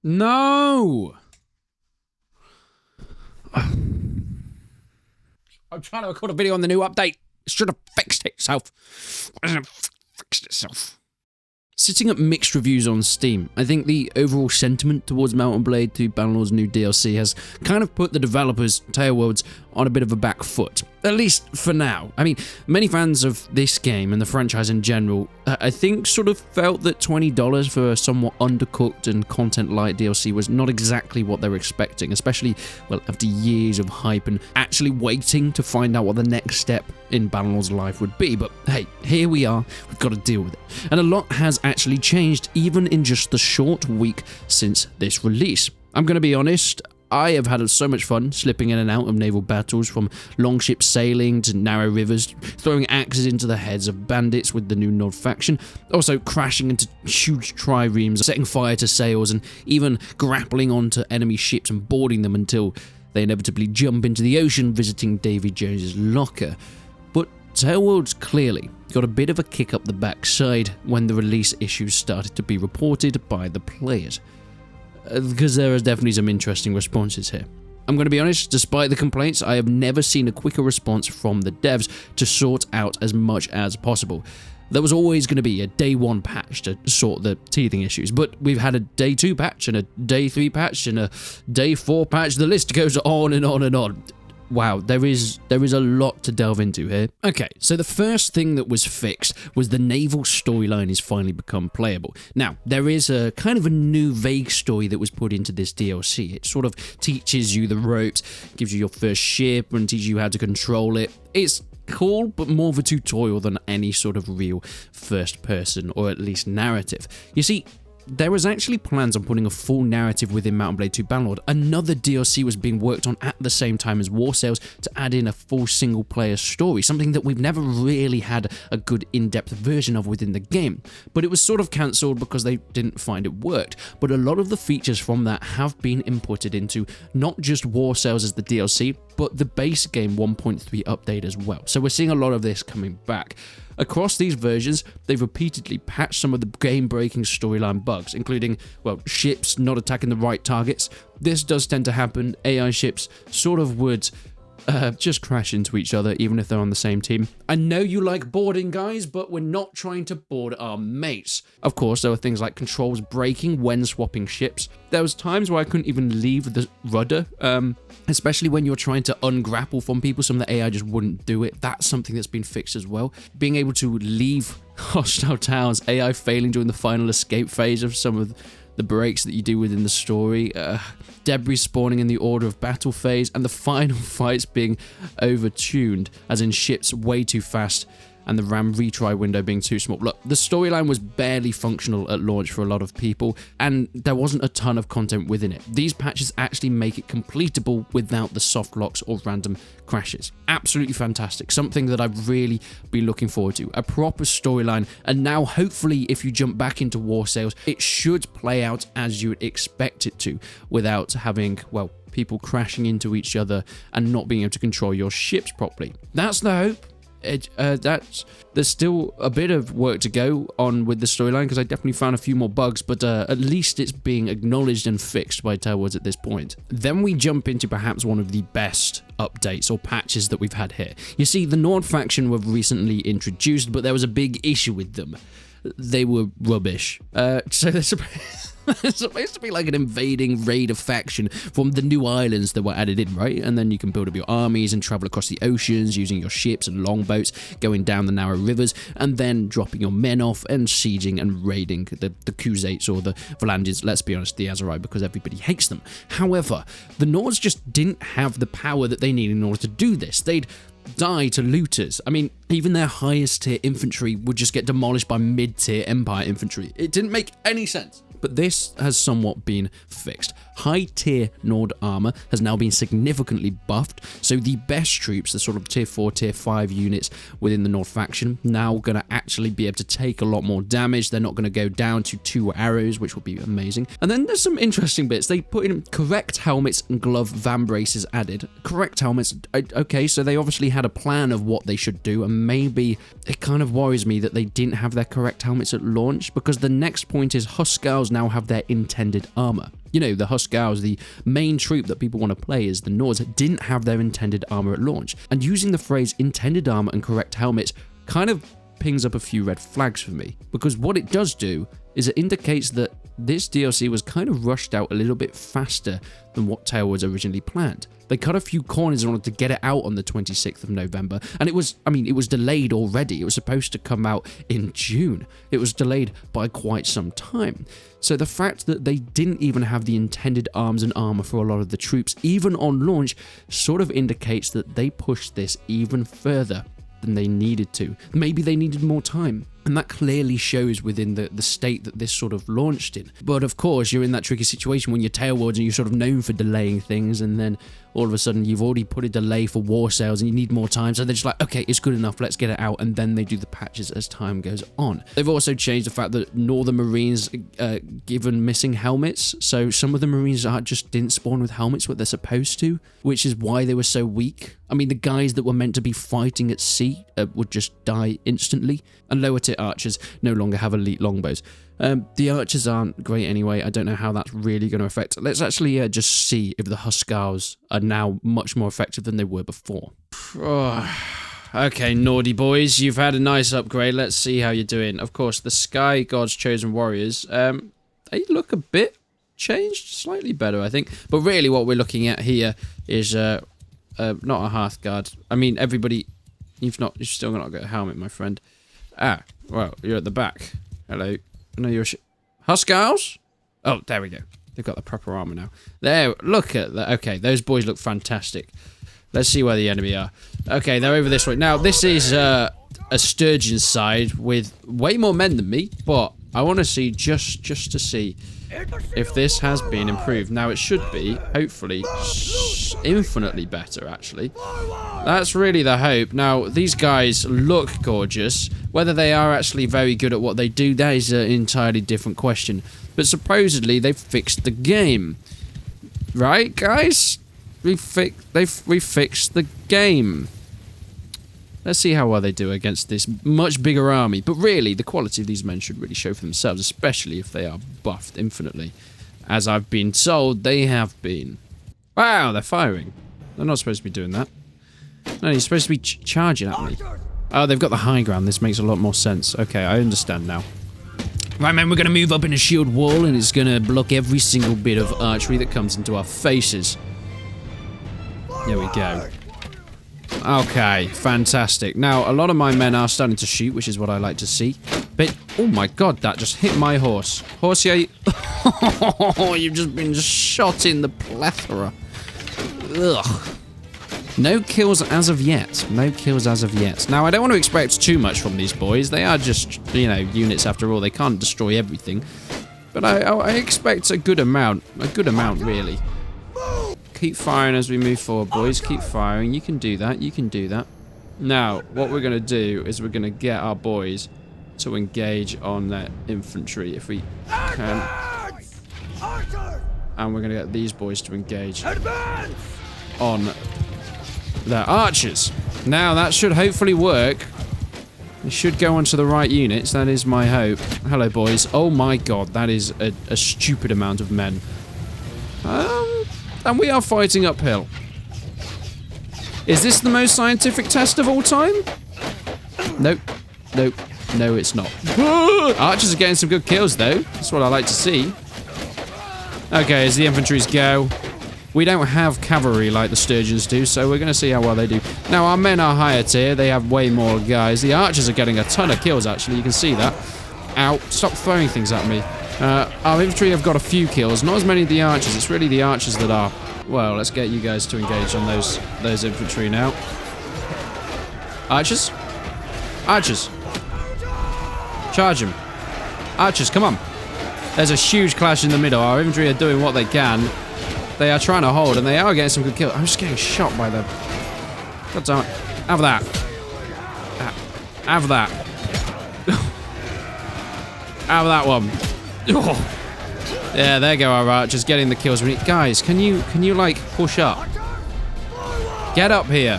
No! I'm trying to record a video on the new update. It should have fixed itself. Why hasn't it fixed itself? Sitting at mixed reviews on Steam, I think the overall sentiment towards Mount and Blade 2 Bannerlord's new DLC has kind of put the developers, Taleworlds, on a bit of a back foot. At least for now. I mean, many fans of this game and the franchise in general, I think sort of felt that $20 for a somewhat undercooked and content-light DLC was not exactly what they were expecting, especially, well, after years of hype and actually waiting to find out what the next step in Bannerlord's life would be. But hey, here we are, we've got to deal with it. And a lot has actually changed even in just the short week since this release. I'm going to be honest, I have had so much fun slipping in and out of naval battles, from longship sailing to narrow rivers, throwing axes into the heads of bandits with the new Nord faction, also crashing into huge triremes, setting fire to sails, and even grappling onto enemy ships and boarding them until they inevitably jump into the ocean, visiting Davy Jones's locker. But Taleworlds clearly got a bit of a kick up the backside when the release issues started to be reported by the players. Because there are definitely some interesting responses here. I'm going to be honest, despite the complaints, I have never seen a quicker response from the devs to sort out as much as possible. There was always going to be a day 1 patch to sort the teething issues, but we've had a day 2 patch and a day 3 patch and a day 4 patch. The list goes on and on and on. Wow, there is a lot to delve into here. Okay, so the first thing that was fixed was the naval storyline has finally become playable. Now, there is a kind of a new vague story that was put into this DLC. It sort of teaches you the ropes, gives you your first ship, and teaches you how to control it. It's cool, but more of a tutorial than any sort of real first person, or at least narrative. You see, there was actually plans on putting a full narrative within Mount and Blade 2 Bannerlord. Another DLC was being worked on at the same time as War Sales to add in a full single-player story, something that we've never really had a good in-depth version of within the game. But it was sort of cancelled because they didn't find it worked. But a lot of the features from that have been inputted into not just War Sales as the DLC, but the base game 1.3 update as well. So we're seeing a lot of this coming back. Across these versions, they've repeatedly patched some of the game-breaking storyline bugs, including, well, ships not attacking the right targets. This does tend to happen. AI ships sort of would just crash into each other, even if they're on the same team. I know you like boarding, guys, but we're not trying to board our mates. Of course, there were things like controls breaking when swapping ships. There was times where I couldn't even leave the rudder, especially when you're trying to ungrapple from people. Some of the AI just wouldn't do it. That's something that's been fixed as well. Being able to leave hostile towns, AI failing during the final escape phase of some of the breaks that you do within the story, debris spawning in the order of battle phase, and the final fights being overtuned, as in ships way too fast and the RAM retry window being too small. Look, the storyline was barely functional at launch for a lot of people, and there wasn't a ton of content within it. These patches actually make it completable without the soft locks or random crashes. Absolutely fantastic. Something that I've really been looking forward to. A proper storyline, and now hopefully if you jump back into War Sales, it should play out as you would expect it to, without having, well, people crashing into each other and not being able to control your ships properly. That's the hope. There's still a bit of work to go on with the storyline, because I definitely found a few more bugs, but at least it's being acknowledged and fixed by Taleworlds at this point. Then we jump into perhaps one of the best updates or patches that we've had here. You see, the Nord faction were recently introduced, but there was a big issue with them. They were rubbish. So there's it's supposed to be like an invading raid of faction from the new islands that were added in, right? And then you can build up your armies and travel across the oceans using your ships and longboats, going down the narrow rivers, and then dropping your men off and sieging and raiding the Khuzaits or the Valandians, let's be honest, the Azerai, because everybody hates them. However, the Nords just didn't have the power that they needed in order to do this. They'd die to looters. I mean, even their highest tier infantry would just get demolished by mid-tier Empire infantry. It didn't make any sense. But this has somewhat been fixed. High-tier Nord armor has now been significantly buffed, so the best troops, the sort of tier 4, tier 5 units within the Nord faction, now going to actually be able to take a lot more damage. They're not going to go down to 2 arrows, which will be amazing. And then there's some interesting bits. They put in correct helmets and glove van braces added. Correct helmets, okay, so they obviously had a plan of what they should do, and maybe it kind of worries me that they didn't have their correct helmets at launch, because the next point is Huskarl's Nords now have their intended armor. You know, the Huskarls, the main troop that people want to play as the Nords, didn't have their intended armor at launch. And using the phrase intended armor and correct helmets kind of pings up a few red flags for me, because what it does do is it indicates that this DLC was kind of rushed out a little bit faster than what Taleworlds originally planned. They cut a few corners in order to get it out on the 26th of November, and it was delayed already. It was supposed to come out in June. It was delayed by quite some time. So the fact that they didn't even have the intended arms and armor for a lot of the troops, even on launch, sort of indicates that they pushed this even further than they needed to. Maybe they needed more time. And that clearly shows within the state that this sort of launched in. But of course, you're in that tricky situation when you're Taleworlds and you're sort of known for delaying things, and then all of a sudden you've already put a delay for war sales and you need more time, so they're just like, okay, it's good enough, let's get it out, and then they do the patches as time goes on. They've also changed the fact that Northern Marines given missing helmets, so some of the Marines just didn't spawn with helmets what they're supposed to, which is why they were so weak. I mean, the guys that were meant to be fighting at sea would just die instantly, and lower tier archers no longer have elite longbows. The archers aren't great anyway. I don't know how that's really going to affect. Let's actually just see if the Huskarls are now much more effective than they were before. Okay, Nordy boys, you've had a nice upgrade. Let's see how you're doing. Of course, the Sky God's Chosen Warriors, they look a bit changed, slightly better, I think. But really what we're looking at here is not a Hearthguard. I mean, everybody, you've still not got a helmet, my friend. Ah, well, you're at the back. Hello. No, you're Huskarls? Oh, there we go. They've got the proper armor now. There, look at that. Okay, those boys look fantastic. Let's see where the enemy are. Okay, they're over this way. Now, this is a Sturgeon's side with way more men than me, but I want to see just to see if this has been improved. Now, it should be, hopefully, infinitely better, actually. That's really the hope. Now, these guys look gorgeous. Whether they are actually very good at what they do, that is an entirely different question. But supposedly, they've fixed the game. Right, guys? We fixed the game. Let's see how well they do against this much bigger army. But really, the quality of these men should really show for themselves, especially if they are buffed infinitely. As I've been told, they have been. Wow, they're firing. They're not supposed to be doing that. No, you're supposed to be charging at me. Oh, they've got the high ground. This makes a lot more sense. Okay, I understand now. Right, man, we're going to move up in a shield wall, and it's going to block every single bit of archery that comes into our faces. There we go. Okay, fantastic. Now, a lot of my men are starting to shoot, which is what I like to see. But, oh my god, that just hit my horse. Horsey, you've just been shot in the plethora. Ugh. No kills as of yet. No kills as of yet. Now, I don't want to expect too much from these boys. They are just, you know, units after all. They can't destroy everything. But I expect a good amount. A good amount, really. Keep firing as we move forward, boys. Keep firing. You can do that. You can do that. Now, what we're going to do is we're going to get our boys to engage on their infantry if we can. And we're going to get these boys to engage on their archers. Now, that should hopefully work. It should go onto the right units. That is my hope. Hello, boys. Oh my god, that is a stupid amount of men. And we are fighting uphill. Is this the most scientific test of all time? Nope. Nope. No, it's not. Archers are getting some good kills, though. That's what I like to see. Okay, as the infantries go. We don't have cavalry like the Sturgeons do, so we're going to see how well they do. Now, our men are higher tier. They have way more guys. The archers are getting a ton of kills, actually. You can see that. Ow. Stop throwing things at me. Our infantry have got a few kills. Not as many of the archers. It's really the archers that are. Well, let's get you guys to engage on those infantry now. Archers? Archers. Charge them. Archers, come on. There's a huge clash in the middle. Our infantry are doing what they can. They are trying to hold, and they are getting some good kills. I'm just getting shot by them. God damn it. Have that. Have that. Have that one. Oh. Yeah, there go our archers getting the kills. Guys, can you like push up? Get up here.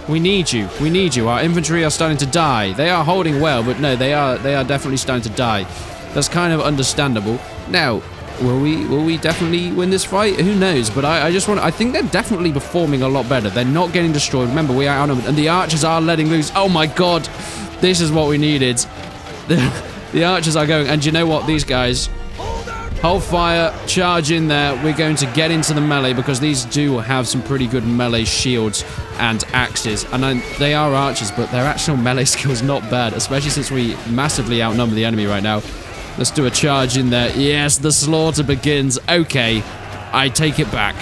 We need you. We need you. Our infantry are starting to die. They are holding well, but no, they are definitely starting to die. That's kind of understandable. Now, will we definitely win this fight? Who knows? But I think they're definitely performing a lot better. They're not getting destroyed. Remember, we are outnumbered, and the archers are letting loose. Oh my god, this is what we needed. The archers are going, and you know what? These guys, hold fire, charge in there. We're going to get into the melee because these do have some pretty good melee shields and axes. And they are archers, but their actual melee skill is not bad, especially since we massively outnumber the enemy right now. Let's do a charge in there. Yes, the slaughter begins. Okay, I take it back.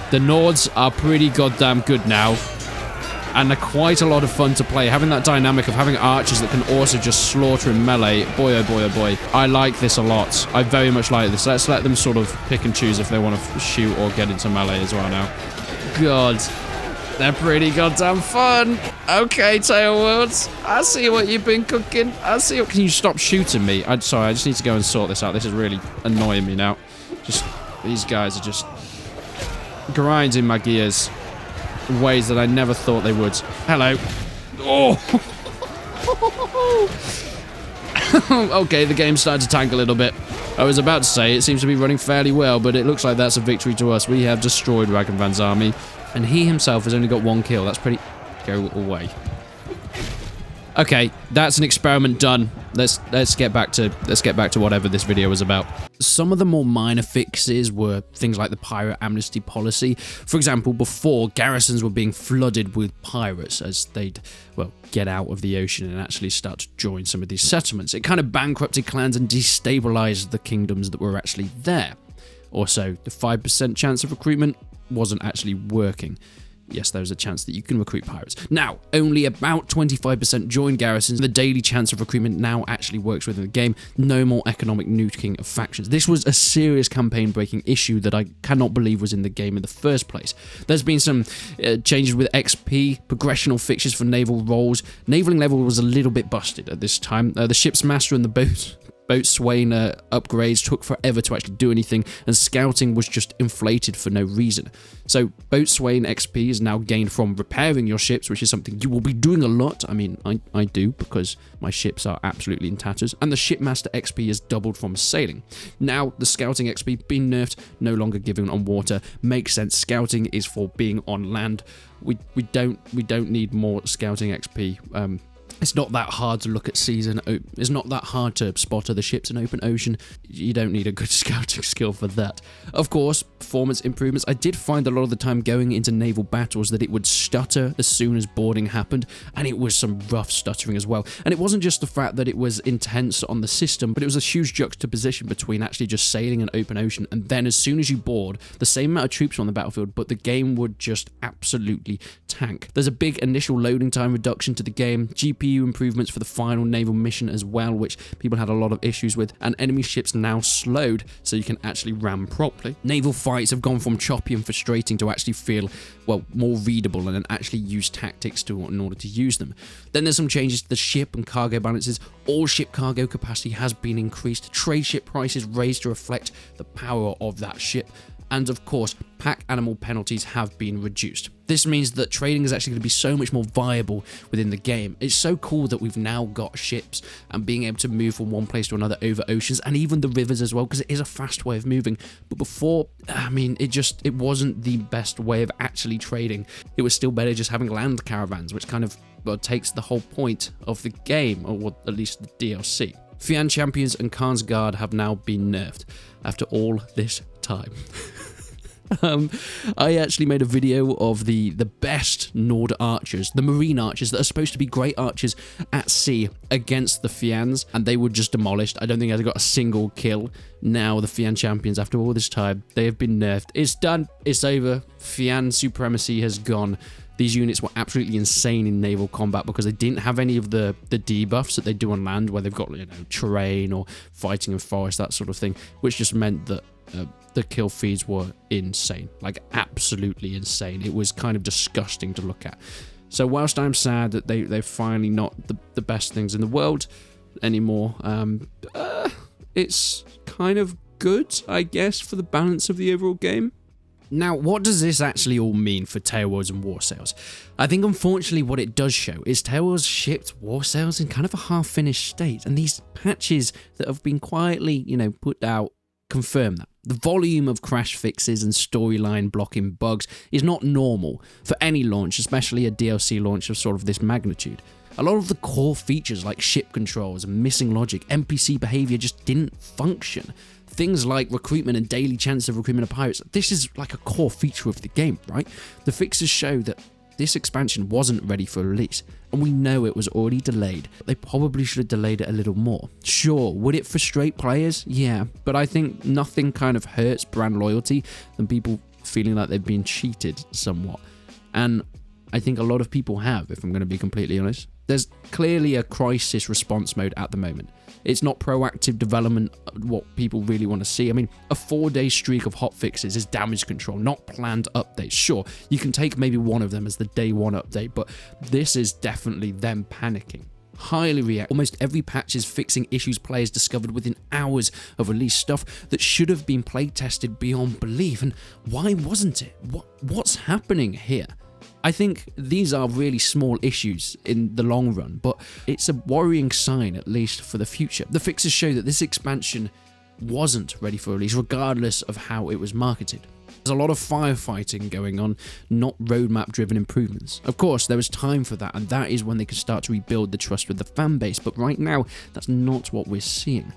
The Nords are pretty goddamn good now. And they're quite a lot of fun to play. Having that dynamic of having archers that can also just slaughter in melee. Boy, oh boy, oh boy. I like this a lot. I very much like this. Let's let them sort of pick and choose if they want to shoot or get into melee as well now. God. They're pretty goddamn fun. Okay, Taleworlds. I see what you've been cooking. I see what... Can you stop shooting me? I'm sorry, I just need to go and sort this out. This is really annoying me now. These guys are just grinding my gears in ways that I never thought they would. Hello. Oh! Okay, the game started to tank a little bit. I was about to say, it seems to be running fairly well, but it looks like that's a victory to us. We have destroyed Ragnvan's army, and he himself has only got 1 kill. That's pretty... Go away. Okay, that's an experiment done. Let's get back to whatever this video was about. Some of the more minor fixes were things like the pirate amnesty policy. For example, before, garrisons were being flooded with pirates as they'd, well, get out of the ocean and actually start to join some of these settlements. It kind of bankrupted clans and destabilized the kingdoms that were actually there. Also, the 5% chance of recruitment wasn't actually working. Yes, there was a chance that you can recruit pirates. Now, only about 25% join garrisons. The daily chance of recruitment now actually works within the game. No more economic nuking of factions. This was a serious campaign-breaking issue that I cannot believe was in the game in the first place. There's been some changes with XP, progressional fixtures for naval roles. Navaling level was a little bit busted at this time. The ship's master and the boatswain upgrades took forever to actually do anything, and scouting was just inflated for no reason. So boatswain XP is now gained from repairing your ships, which is something you will be doing a lot. I mean, I do, because my ships are absolutely in tatters. And the shipmaster XP is doubled from sailing. Now the scouting XP being nerfed, no longer given on water. Makes sense. Scouting is for being on land. We don't need more scouting XP. It's not that hard to look at seas, and it's not that hard to spot other ships in open ocean. You don't need a good scouting skill for that. Of course, performance improvements. I did find a lot of the time going into naval battles that it would stutter as soon as boarding happened, and it was some rough stuttering as well. And it wasn't just the fact that it was intense on the system, but it was a huge juxtaposition between actually just sailing in open ocean, and then as soon as you board, the same amount of troops were on the battlefield, but the game would just absolutely tank. There's a big initial loading time reduction to the game, GPU improvements for the final naval mission as well, which people had a lot of issues with, and enemy ships now slowed so you can actually ram properly. Naval fights have gone from choppy and frustrating to actually feel, well, more readable and actually use tactics in order to use them. Then there's some changes to the ship and cargo balances. All ship cargo capacity has been increased, trade ship prices raised to reflect the power of that ship, and of course, pack animal penalties have been reduced. This means that trading is actually going to be so much more viable within the game. It's so cool that we've now got ships and being able to move from one place to another over oceans and even the rivers as well, because it is a fast way of moving. But before, I mean, it wasn't the best way of actually trading. It was still better just having land caravans, which kind of, well, takes the whole point of the game, or at least the DLC. Fian Champions and Khan's Guard have now been nerfed after all this time. I actually made a video of the best Nord archers, the marine archers that are supposed to be great archers at sea against the Fians, and they were just demolished. I don't think I got a single kill. Now the Fian Champions, after all this time, they have been nerfed. It's done. It's over. Fian supremacy has gone. These units were absolutely insane in naval combat because they didn't have any of the debuffs that they do on land, where they've got, you know, terrain or fighting in forest, that sort of thing, which just meant that the kill feeds were insane, like absolutely insane. It was kind of disgusting to look at. So whilst I'm sad that they're finally not the best things in the world anymore, it's kind of good, I guess, for the balance of the overall game. Now, what does this actually all mean for Taleworlds and War Sales? I think unfortunately what it does show is Taleworlds shipped War Sales in kind of a half-finished state, and these patches that have been quietly, put out confirm that. The volume of crash fixes and storyline blocking bugs is not normal for any launch, especially a DLC launch of sort of this magnitude. A lot of the core features like ship controls and missing logic, NPC behavior just didn't function. Things like recruitment and daily chance of recruitment of pirates, this is like a core feature of the game, right? The fixes show that this expansion wasn't ready for release, and we know it was already delayed. They probably should have delayed it a little more. Sure, would it frustrate players? Yeah, but I think nothing kind of hurts brand loyalty than people feeling like they've been cheated somewhat. And I think a lot of people have, if I'm going to be completely honest. There's clearly a crisis response mode at the moment. It's not proactive development, what people really want to see. I mean, a 4-day streak of hotfixes is damage control, not planned updates. Sure, you can take maybe one of them as the day one update, but this is definitely them panicking. Highly react. Almost every patch is fixing issues players discovered within hours of release, stuff that should have been play tested beyond belief. And why wasn't it? What's happening here? I think these are really small issues in the long run, but it's a worrying sign, at least for the future. The fixes show that this expansion wasn't ready for release, regardless of how it was marketed. There's a lot of firefighting going on, not roadmap-driven improvements. Of course, there was time for that, and that is when they could start to rebuild the trust with the fanbase, but right now, that's not what we're seeing.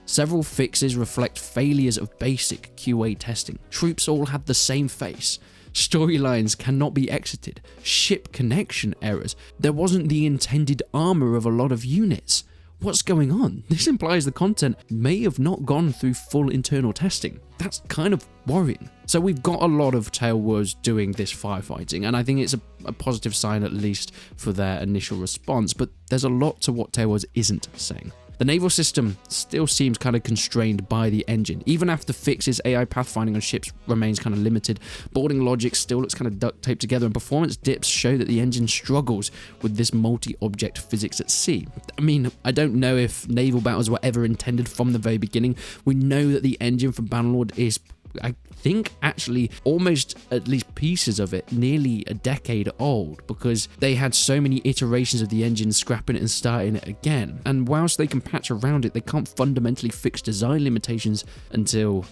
Several fixes reflect failures of basic QA testing. Troops all had the same face. Storylines cannot be exited. Ship connection errors. There wasn't the intended armor of a lot of units. What's going on? This implies the content may have not gone through full internal testing. That's kind of worrying. So we've got a lot of Taleworlds doing this firefighting, and I think it's a positive sign at least for their initial response, but there's a lot to what Taleworlds isn't saying. The naval system still seems kind of constrained by the engine. Even after fixes, AI pathfinding on ships remains kind of limited. Boarding logic still looks kind of duct taped together, and performance dips show that the engine struggles with this multi-object physics at sea. I mean, I don't know if naval battles were ever intended from the very beginning. We know that the engine for Bannerlord is, I think, actually almost at least pieces of it nearly a decade old, because they had so many iterations of the engine, scrapping it and starting it again. And whilst they can patch around it, they can't fundamentally fix design limitations until,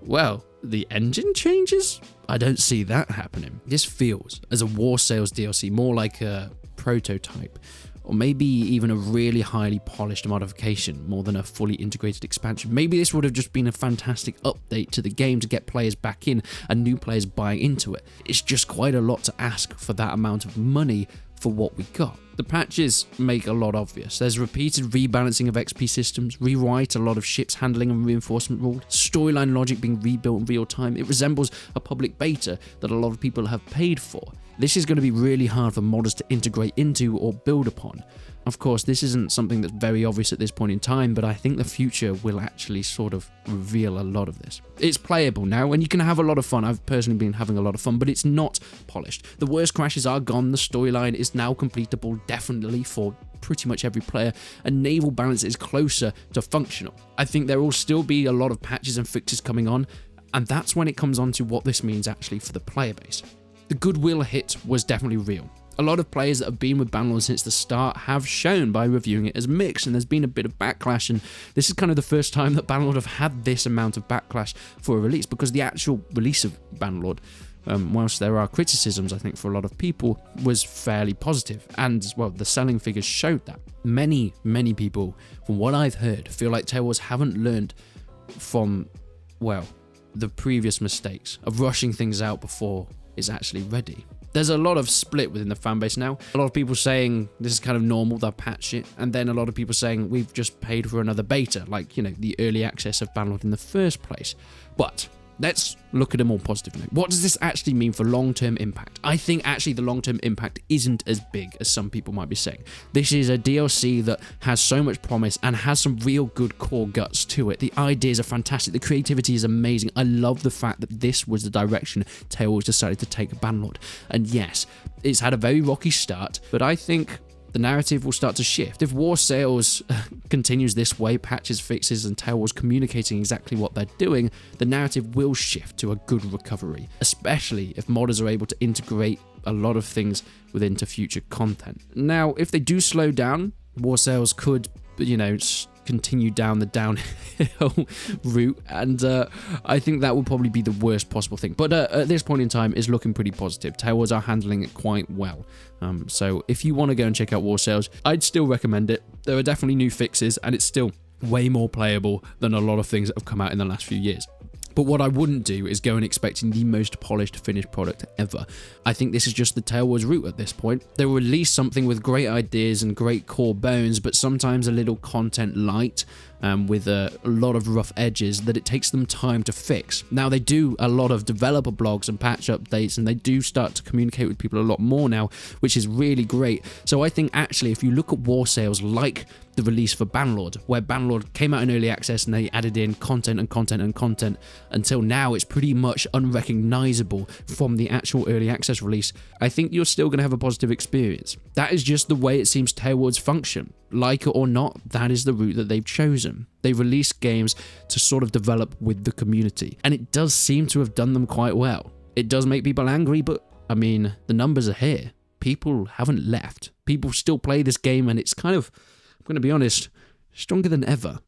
well, the engine changes? I don't see that happening. This feels, as a War Sales DLC, more like a prototype, or maybe even a really highly polished modification more than a fully integrated expansion. Maybe this would have just been a fantastic update to the game to get players back in and new players buying into it. It's just quite a lot to ask for that amount of money for what we got. The patches make a lot obvious. There's repeated rebalancing of XP systems, rewrite a lot of ships handling and reinforcement rules, storyline logic being rebuilt in real time. It resembles a public beta that a lot of people have paid for. This is going to be really hard for modders to integrate into or build upon. Of course, this isn't something that's very obvious at this point in time, but I think the future will actually sort of reveal a lot of this. It's playable now, and you can have a lot of fun. I've personally been having a lot of fun, but it's not polished. The worst crashes are gone. The storyline is now completable, definitely for pretty much every player, and naval balance is closer to functional. I think there will still be a lot of patches and fixes coming on, and that's when it comes on to what this means actually for the player base. The goodwill hit was definitely real. A lot of players that have been with Bannerlord since the start have shown by reviewing it as mixed, and there's been a bit of backlash, and this is kind of the first time that Bannerlord have had this amount of backlash for a release, because the actual release of Bannerlord, whilst there are criticisms, I think, for a lot of people, was fairly positive, and, well, the selling figures showed that. Many people, from what I've heard, feel like Taleworlds haven't learned from, well, the previous mistakes of rushing things out before it's actually ready. There's a lot of split within the fanbase now. A lot of people saying this is kind of normal, they'll patch it. And then a lot of people saying we've just paid for another beta, like, the early access of Bannerlord in the first place. But let's look at a more positive note. What does this actually mean for long-term impact? I think actually the long-term impact isn't as big as some people might be saying. This is a DLC that has so much promise and has some real good core guts to it. The ideas are fantastic. The creativity is amazing. I love the fact that this was the direction Taleworlds decided to take Bannerlord. And yes, it's had a very rocky start, but I think the narrative will start to shift. If War Sales continues this way, patches, fixes, and Taleworlds communicating exactly what they're doing, the narrative will shift to a good recovery, especially if modders are able to integrate a lot of things into future content. Now, if they do slow down, War Sales could, continue down the downhill route, and I think that will probably be the worst possible thing. But at this point in time, it's looking pretty positive. Taleworlds are handling it quite well. So if you want to go and check out War Sales, I'd still recommend it. There are definitely new fixes, and it's still way more playable than a lot of things that have come out in the last few years. But what I wouldn't do is go in expecting the most polished finished product ever. I think this is just the Taleworlds route at this point. They'll release something with great ideas and great core bones, but sometimes a little content light with a lot of rough edges that it takes them time to fix. Now, they do a lot of developer blogs and patch updates, and they do start to communicate with people a lot more now, which is really great. So I think actually if you look at War Sales like the release for Bannerlord, where Bannerlord came out in early access and they added in content and content and content until now it's pretty much unrecognizable from the actual early access release, I think you're still going to have a positive experience. That is just the way it seems Taleworlds function. Like it or not, that is the route that they've chosen. They release games to sort of develop with the community, and it does seem to have done them quite well. It does make people angry, but I mean, the numbers are here. People haven't left. People still play this game, and it's kind of, I'm going to be honest, stronger than ever.